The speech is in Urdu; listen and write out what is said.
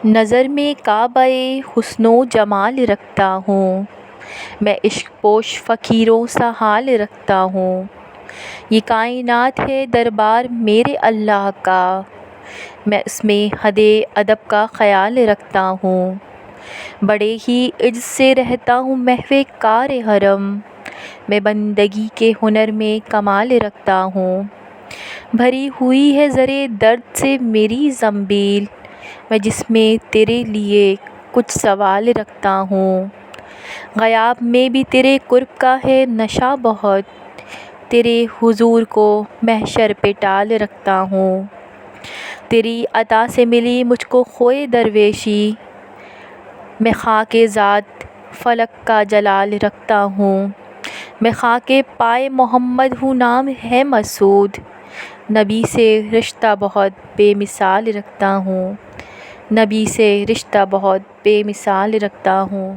نظر میں کعبۂ حسن و جمال رکھتا ہوں، میں عشق پوش فقیروں سا حال رکھتا ہوں۔ یہ کائنات ہے دربار میرے اللہ کا، میں اس میں حد ادب کا خیال رکھتا ہوں۔ بڑے ہی عجز سے رہتا ہوں محو کار حرم، میں بندگی کے ہنر میں کمال رکھتا ہوں۔ بھری ہوئی ہے زر درد سے میری زنبیل، میں جس میں تیرے لیے کچھ سوال رکھتا ہوں۔ غیاب میں بھی تیرے قرب کا ہے نشہ بہت، تیرے حضور کو محشر پہ ٹال رکھتا ہوں۔ تیری عطا سے ملی مجھ کو خوئے درویشی، میں خاک ذات فلک کا جلال رکھتا ہوں۔ میں خاک پائے محمد ہوں، نام ہے مسعود، نبی سے رشتہ بہت بے مثال رکھتا ہوں، نبی سے رشتہ بہت بے مثال رکھتا ہوں۔